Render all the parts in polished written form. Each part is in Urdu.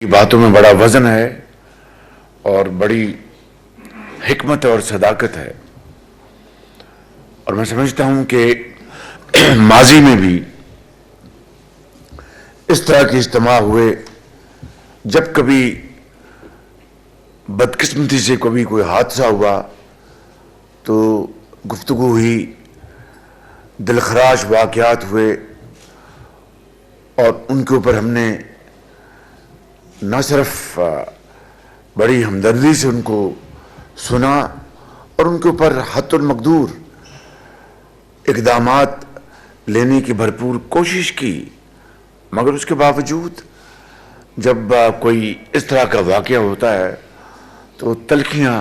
کی باتوں میں بڑا وزن ہے اور بڑی حکمت اور صداقت ہے، اور میں سمجھتا ہوں کہ ماضی میں بھی اس طرح کے اجتماع ہوئے جب کبھی بدقسمتی سے کبھی کوئی حادثہ ہوا تو گفتگو ہوئی، دلخراش واقعات ہوئے اور ان کے اوپر ہم نے نہ صرف بڑی ہمدردی سے ان کو سنا اور ان کے اوپر حد المقدور اقدامات لینے کی بھرپور کوشش کی، مگر اس کے باوجود جب کوئی اس طرح کا واقعہ ہوتا ہے تو تلخیاں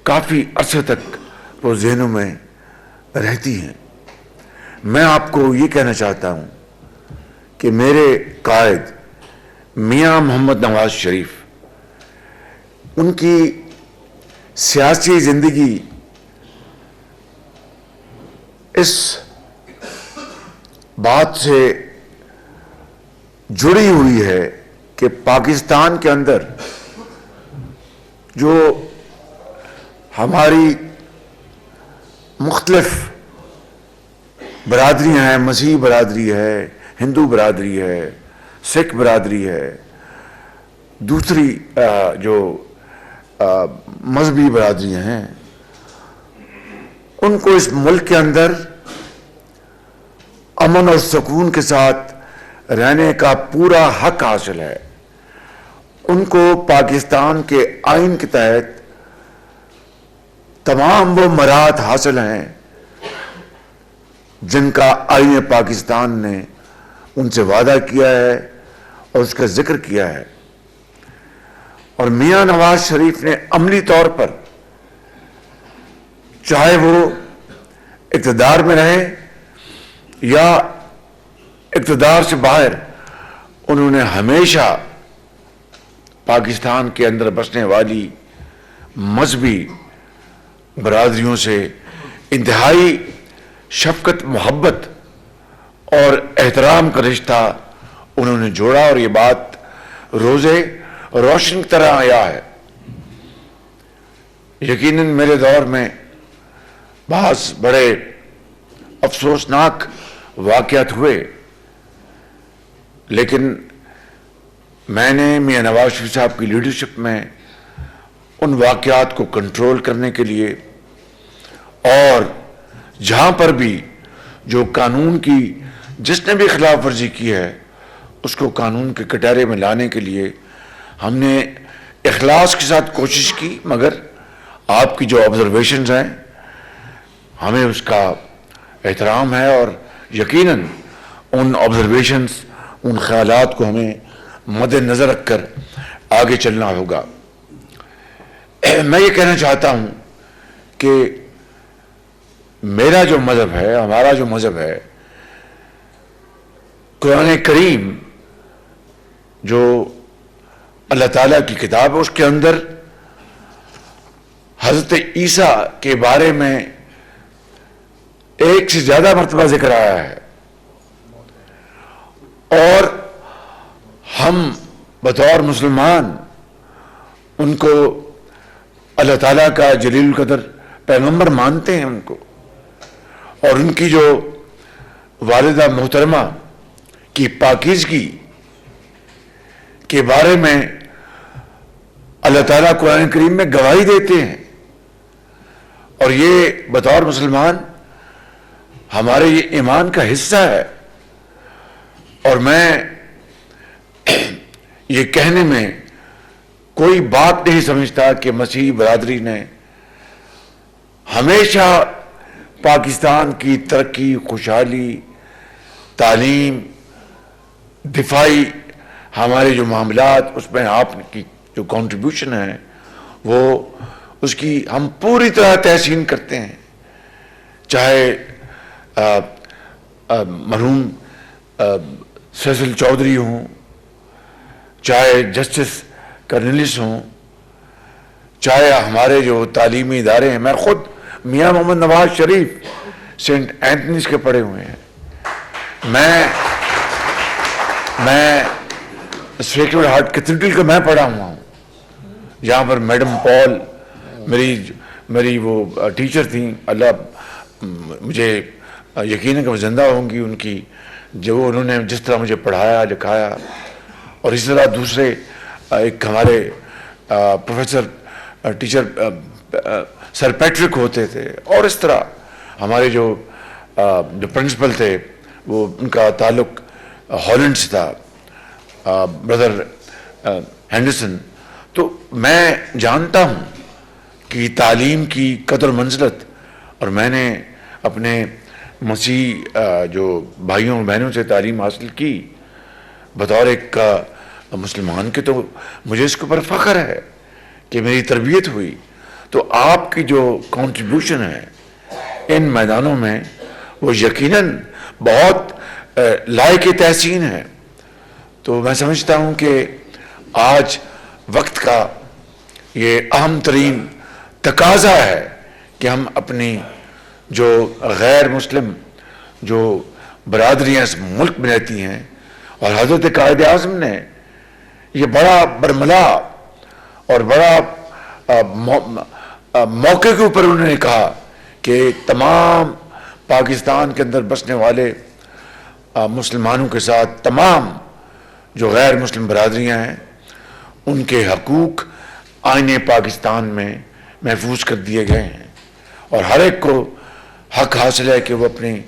کافی عرصے تک وہ ذہنوں میں رہتی ہیں۔ میں آپ کو یہ کہنا چاہتا ہوں کہ میرے قائد میاں محمد نواز شریف، ان کی سیاسی زندگی اس بات سے جڑی ہوئی ہے کہ پاکستان کے اندر جو ہماری مختلف برادریاں ہیں، مسیحی برادری ہے، ہندو برادری ہے، سکھ برادری ہے، دوسری جو مذہبی برادریاں ہیں، ان کو اس ملک کے اندر امن اور سکون کے ساتھ رہنے کا پورا حق حاصل ہے۔ ان کو پاکستان کے آئین کے تحت تمام وہ مراحت حاصل ہیں جن کا آئین پاکستان نے ان سے وعدہ کیا ہے اور اس کا ذکر کیا ہے، اور میاں نواز شریف نے عملی طور پر، چاہے وہ اقتدار میں رہے یا اقتدار سے باہر، انہوں نے ہمیشہ پاکستان کے اندر بسنے والی مذہبی برادریوں سے انتہائی شفقت، محبت اور احترام کا رشتہ انہوں نے جوڑا، اور یہ بات روزے روشن کی طرح آیا ہے۔ یقیناً میرے دور میں بعض بڑے افسوسناک واقعات ہوئے، لیکن میں نے میاں نواز شریف صاحب کی لیڈرشپ میں ان واقعات کو کنٹرول کرنے کے لیے، اور جہاں پر بھی جو قانون کی جس نے بھی خلاف ورزی کی ہے اس کو قانون کے کٹہرے میں لانے کے لیے ہم نے اخلاص کے ساتھ کوشش کی، مگر آپ کی جو آبزرویشنز ہیں ہمیں اس کا احترام ہے، اور یقیناً ان آبزرویشنز، ان خیالات کو ہمیں مد نظر رکھ کر آگے چلنا ہوگا۔ میں یہ کہنا چاہتا ہوں کہ میرا جو مذہب ہے، ہمارا جو مذہب ہے، قرآن کریم جو اللہ تعالیٰ کی کتاب ہے، اس کے اندر حضرت عیسیٰ کے بارے میں ایک سے زیادہ مرتبہ ذکر آیا ہے، اور ہم بطور مسلمان ان کو اللہ تعالیٰ کا جلیل القدر پیغمبر مانتے ہیں ان کو، اور ان کی جو والدہ محترمہ کی پاکیزگی کے بارے میں اللہ تعالیٰ قرآن کریم میں گواہی دیتے ہیں، اور یہ بطور مسلمان ہمارے یہ ایمان کا حصہ ہے۔ اور میں یہ کہنے میں کوئی بات نہیں سمجھتا کہ مسیحی برادری نے ہمیشہ پاکستان کی ترقی، خوشحالی، تعلیم، دفاعی ہمارے جو معاملات، اس میں آپ کی جو کنٹریبیوشن ہے وہ اس کی ہم پوری طرح تحسین کرتے ہیں، چاہے مرحوم فیصل چودھری ہوں، چاہے جسٹس کرنیلس ہوں، چاہے ہمارے جو تعلیمی ادارے ہیں۔ میں خود میاں محمد نواز شریف سینٹ اینتھنیز کے پڑھے ہوئے ہیں۔ میں سیکرڈ ہارٹ کیتھیڈرل کا میں پڑھا ہوا ہوں، جہاں پر میڈم پال میری وہ ٹیچر تھیں، اللہ مجھے یقین ہے کہ وہ زندہ ہوں گی، ان کی جو انہوں نے جس طرح مجھے پڑھایا لکھایا، اور اسی طرح دوسرے ایک ہمارے پروفیسر ٹیچر سر پیٹرک ہوتے تھے، اور اس طرح ہمارے جو پرنسپل تھے وہ ان کا تعلق ہالینڈ سے تھا، بردر ہینڈرسن. تو میں جانتا ہوں کہ تعلیم کی قدر منزلت، اور میں نے اپنے مسیح جو بھائیوں اور بہنوں سے تعلیم حاصل کی بطور ایک مسلمان کے، تو مجھے اس کے اوپر فخر ہے کہ میری تربیت ہوئی. تو آپ کی جو کنٹریبیوشن ہے ان میدانوں میں وہ یقیناً بہت لائق تحسین ہے. تو میں سمجھتا ہوں کہ آج وقت کا یہ اہم ترین تقاضا ہے کہ ہم اپنی جو غیر مسلم جو برادریاں اس ملک میں رہتی ہیں، اور حضرت قائد اعظم نے یہ بڑا برملا اور بڑا موقع کے اوپر انہوں نے کہا کہ تمام پاکستان کے اندر بسنے والے مسلمانوں کے ساتھ تمام جو غیر مسلم برادریاں ہیں ان کے حقوق آئین پاکستان میں محفوظ کر دیے گئے ہیں، اور ہر ایک کو حق حاصل ہے کہ وہ اپنی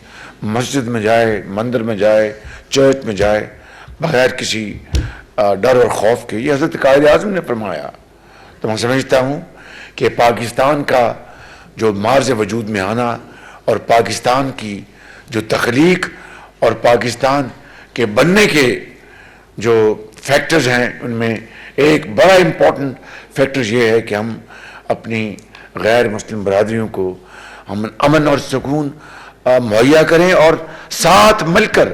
مسجد میں جائے، مندر میں جائے، چرچ میں جائے بغیر کسی ڈر اور خوف کے. یہ حضرت قائد اعظم نے فرمایا. تو میں سمجھتا ہوں کہ پاکستان کا جو مارز وجود میں آنا اور پاکستان کی جو تخلیق اور پاکستان کے بننے کے جو فیکٹرز ہیں، ان میں ایک بڑا امپورٹنٹ فیکٹر یہ ہے کہ ہم اپنی غیر مسلم برادریوں کو ہم امن اور سکون مہیا کریں، اور ساتھ مل کر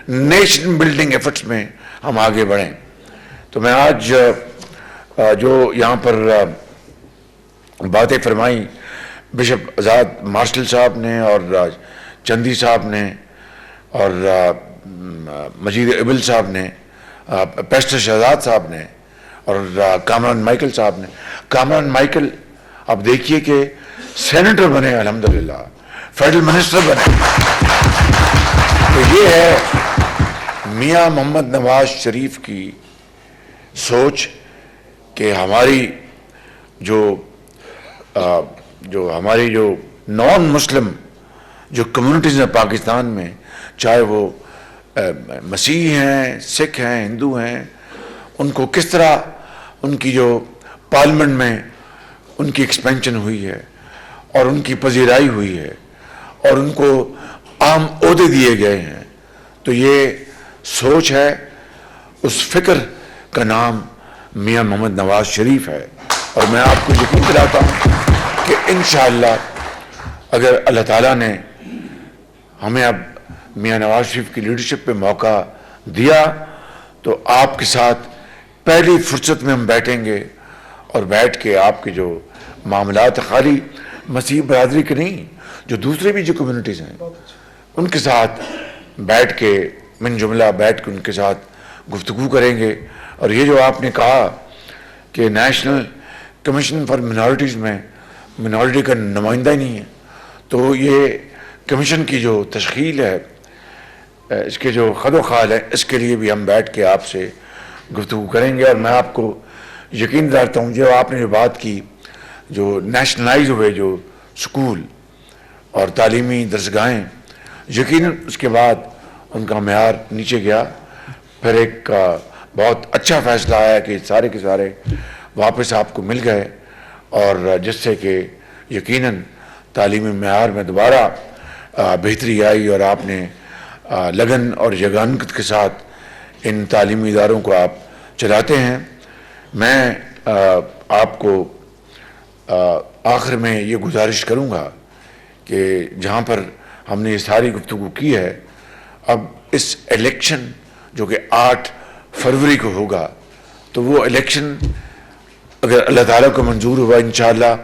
نیشن بلڈنگ ایفرٹس میں ہم آگے بڑھیں. تو میں آج جو یہاں پر باتیں فرمائیں بشپ آزاد مارشل صاحب نے اور چندی صاحب نے اور مجید ابل صاحب نے، پیسٹر شہزاد صاحب نے، اور کامران مائیکل صاحب نے. کامران مائیکل آپ دیکھیے کہ سینیٹر بنے، الحمدللہ فیڈرل منسٹر بنے. تو یہ ہے میاں محمد نواز شریف کی سوچ کہ ہماری ہماری جو نان مسلم جو کمیونٹیز ہیں پاکستان میں، چاہے وہ مسیح ہیں، سکھ ہیں، ہندو ہیں، ان کو کس طرح ان کی جو پارلیمنٹ میں ان کی ایکسپینشن ہوئی ہے اور ان کی پذیرائی ہوئی ہے اور ان کو عام عہدے دیے گئے ہیں. تو یہ سوچ ہے، اس فکر کا نام میاں محمد نواز شریف ہے. اور میں آپ کو یقین دلاتا ہوں کہ انشاءاللہ اگر اللہ تعالیٰ نے ہمیں اب میاں نواز شریف کی لیڈرشپ پہ موقع دیا تو آپ کے ساتھ پہلی فرصت میں ہم بیٹھیں گے، اور بیٹھ کے آپ کے جو معاملات خالی مسیح برادری کے نہیں، جو دوسرے بھی جو کمیونٹیز ہیں ان کے ساتھ بیٹھ کے من جملہ بیٹھ کے ان کے ساتھ گفتگو کریں گے. اور یہ جو آپ نے کہا کہ نیشنل کمیشن فار منارٹیز میں منارٹی کا نمائندہ ہی نہیں ہے، تو یہ کمیشن کی جو تشکیل ہے، اس کے جو خد و خال ہے، اس کے لیے بھی ہم بیٹھ کے آپ سے گفتگو کریں گے. اور میں آپ کو یقین دلاتا ہوں جو آپ نے جو بات کی، جو نیشنلائز ہوئے جو سکول اور تعلیمی درسگاہیں، یقیناً اس کے بعد ان کا معیار نیچے گیا. پھر ایک بہت اچھا فیصلہ آیا کہ سارے کے سارے واپس آپ کو مل گئے، اور جس سے کہ یقیناً تعلیمی معیار میں دوبارہ بہتری آئی، اور آپ نے لگن اور یگانگت کے ساتھ ان تعلیمی اداروں کو آپ چلاتے ہیں. میں آپ کو آخر میں یہ گزارش کروں گا کہ جہاں پر ہم نے یہ ساری گفتگو کی ہے، اب اس الیکشن جو کہ 8 فروری کو ہوگا، تو وہ الیکشن اگر اللہ تعالیٰ کو منظور ہوا انشاءاللہ